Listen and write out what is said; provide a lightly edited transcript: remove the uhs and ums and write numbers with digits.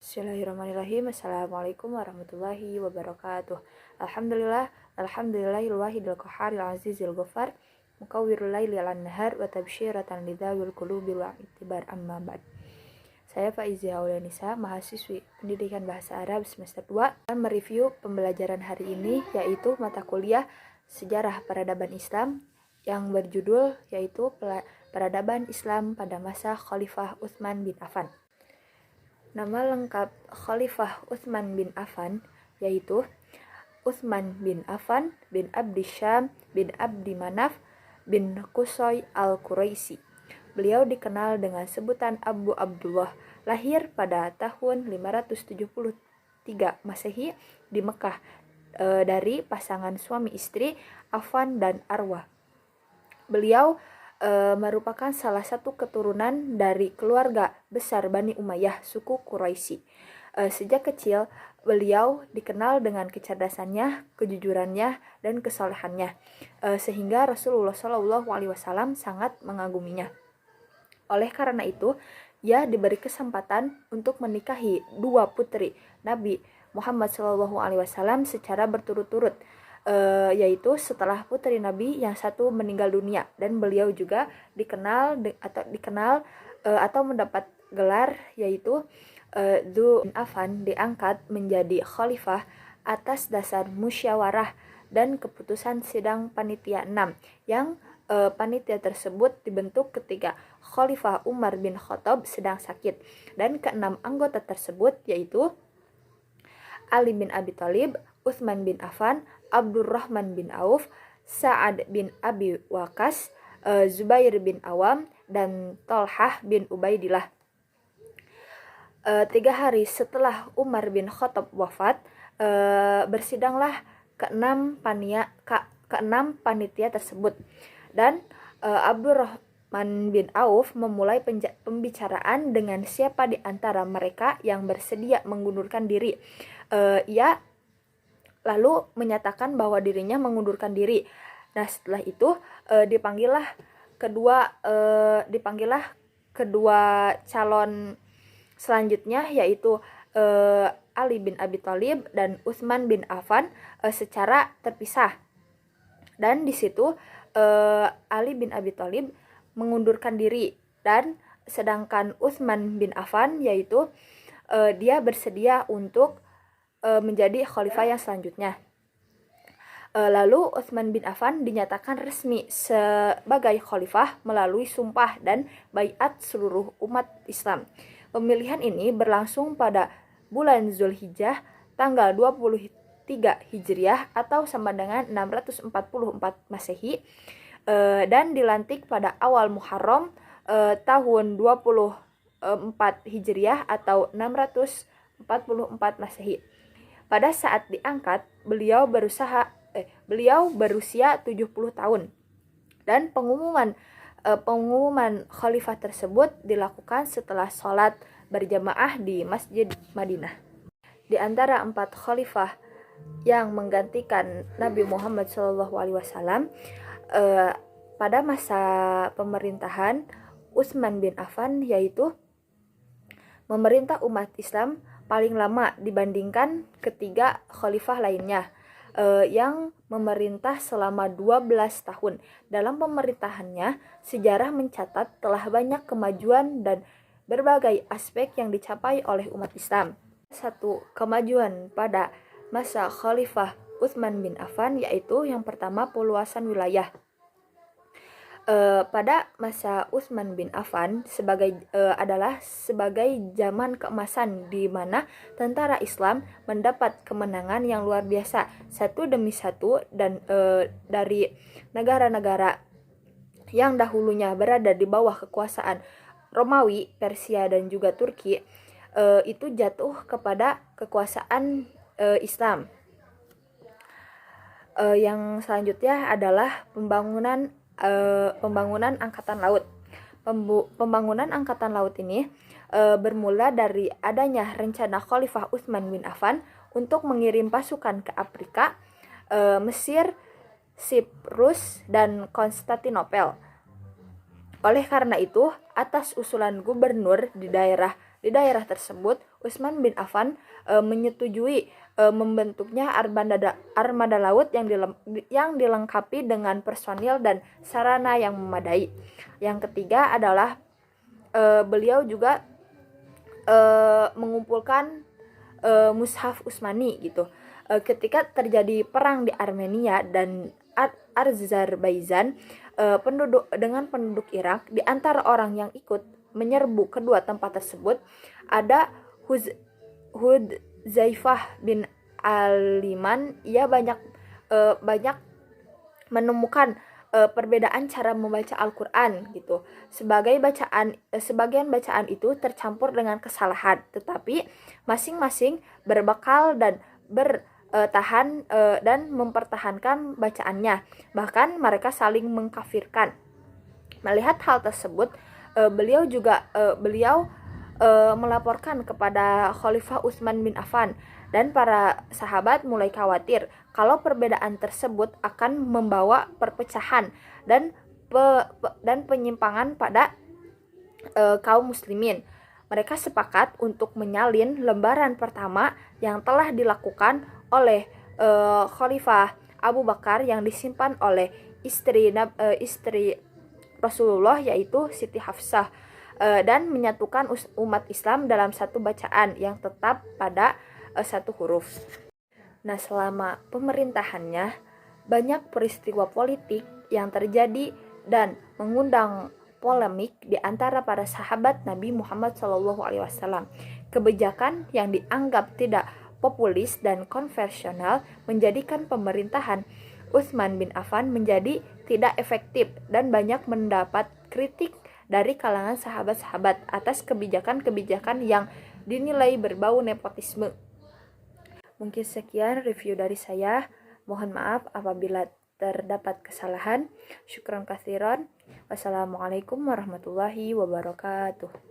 Bismillahirrahmanirrahim. Assalamualaikum warahmatullahi wabarakatuh. Alhamdulillahil wahidil qahharil azizil ghafar mukawwirul laili 'alan nahar wa tabsyiratan lidzawil qulubi wa i'tibar amma ba'd. Saya Faizia Aulianisa, mahasiswi Pendidikan Bahasa Arab semester 2, akan mereview pembelajaran hari ini, yaitu mata kuliah Sejarah Peradaban Islam yang berjudul yaitu Peradaban Islam pada masa Khalifah Utsman bin Affan. Nama lengkap Khalifah Utsman bin Affan yaitu Utsman bin Affan bin Abdi Syam bin Abdi Manaf bin Qusay al-Quraisy. Beliau dikenal dengan sebutan Abu Abdullah, lahir pada tahun 573 Masehi di Mekah dari pasangan suami istri Affan dan Arwah. Beliau merupakan salah satu keturunan dari keluarga besar Bani Umayyah, suku Quraisy. Sejak kecil, beliau dikenal dengan kecerdasannya, kejujurannya, dan kesolehannya, sehingga Rasulullah SAW sangat mengaguminya. Oleh karena itu, ia diberi kesempatan untuk menikahi dua putri Nabi Muhammad SAW secara berturut-turut, yaitu setelah putri Nabi yang satu meninggal dunia, dan beliau juga dikenal atau mendapat gelar yaitu Dzu bin Affan diangkat menjadi khalifah atas dasar musyawarah dan keputusan sidang panitia 6 yang panitia tersebut dibentuk ketika Khalifah Umar bin Khattab sedang sakit, dan keenam anggota tersebut yaitu Ali bin Abi Thalib, Utsman bin Affan, Abdurrahman bin Auf, Sa'ad bin Abi Waqqas, Zubair bin Awam, dan Thalhah bin Ubaidillah. 3 hari setelah Umar bin Khattab wafat, bersidanglah keenam panitia tersebut, dan Abdurrahman bin Auf memulai pembicaraan dengan siapa di antara mereka yang bersedia mengundurkan diri. Ia lalu menyatakan bahwa dirinya mengundurkan diri. Nah, setelah itu dipanggillah kedua calon selanjutnya, yaitu Ali bin Abi Thalib dan Utsman bin Affan secara terpisah. Dan di situ Ali bin Abi Thalib mengundurkan diri, dan sedangkan Utsman bin Affan yaitu dia bersedia untuk menjadi khalifah yang selanjutnya. Lalu Utsman bin Affan dinyatakan resmi sebagai khalifah melalui sumpah dan baiat seluruh umat Islam. Pemilihan ini berlangsung pada bulan Zulhijjah tanggal 23 Hijriah atau sama dengan 644 Masehi, dan dilantik pada awal Muharram tahun 24 Hijriah atau 644 Masehi. Pada saat diangkat, beliau berusia 70 tahun, dan pengumuman khalifah tersebut dilakukan setelah sholat berjamaah di Masjid Madinah. Di antara 4 khalifah yang menggantikan Nabi Muhammad SAW pada masa pemerintahan Utsman bin Affan, yaitu memerintah umat Islam paling lama dibandingkan ketiga khalifah lainnya yang memerintah selama 12 tahun. Dalam pemerintahannya, sejarah mencatat telah banyak kemajuan dan berbagai aspek yang dicapai oleh umat Islam. Satu kemajuan pada masa Khalifah Utsman bin Affan yaitu yang pertama peluasan wilayah. Pada masa Utsman bin Affan adalah sebagai zaman keemasan di mana tentara Islam mendapat kemenangan yang luar biasa satu demi satu, dan dari negara-negara yang dahulunya berada di bawah kekuasaan Romawi, Persia, dan juga Turki itu jatuh kepada kekuasaan Islam. Yang selanjutnya adalah pembangunan angkatan laut. Pembangunan angkatan laut ini bermula dari adanya rencana Khalifah Utsman bin Affan untuk mengirim pasukan ke Afrika, Mesir, Siprus, dan Konstantinopel. Oleh karena itu, atas usulan gubernur di daerah Di daerah tersebut, Utsman bin Affan menyetujui membentuknya armada laut yang dilengkapi dengan personil dan sarana yang memadai. Yang ketiga adalah beliau juga mengumpulkan mushaf Utsmani gitu. Ketika terjadi perang di Armenia dan Azerbaijan dengan penduduk Irak, di antara orang yang ikut menyerbu kedua tempat tersebut ada Hudzaifah bin Aliman. Ia banyak menemukan perbedaan cara membaca Al-Quran gitu. Sebagian bacaan itu tercampur dengan kesalahan, tetapi masing-masing berbekal dan bertahan dan mempertahankan bacaannya. Bahkan mereka saling mengkafirkan. Melihat hal tersebut, beliau melaporkan kepada Khalifah Utsman bin Affan, dan para sahabat mulai khawatir kalau perbedaan tersebut akan membawa perpecahan dan penyimpangan pada kaum muslimin. Mereka sepakat untuk menyalin lembaran pertama yang telah dilakukan oleh Khalifah Abu Bakar yang disimpan oleh istri Rasulullah, yaitu Siti Hafsah, dan menyatukan umat Islam dalam satu bacaan yang tetap pada satu huruf. Nah, selama pemerintahannya banyak peristiwa politik yang terjadi dan mengundang polemik di antara para sahabat Nabi Muhammad SAW. Kebijakan yang dianggap tidak populis dan konvensional menjadikan pemerintahan Utsman bin Affan menjadi tidak efektif, dan banyak mendapat kritik dari kalangan sahabat-sahabat atas kebijakan-kebijakan yang dinilai berbau nepotisme. Mungkin sekian review dari saya. Mohon maaf apabila terdapat kesalahan. Syukran katsiran. Wassalamualaikum warahmatullahi wabarakatuh.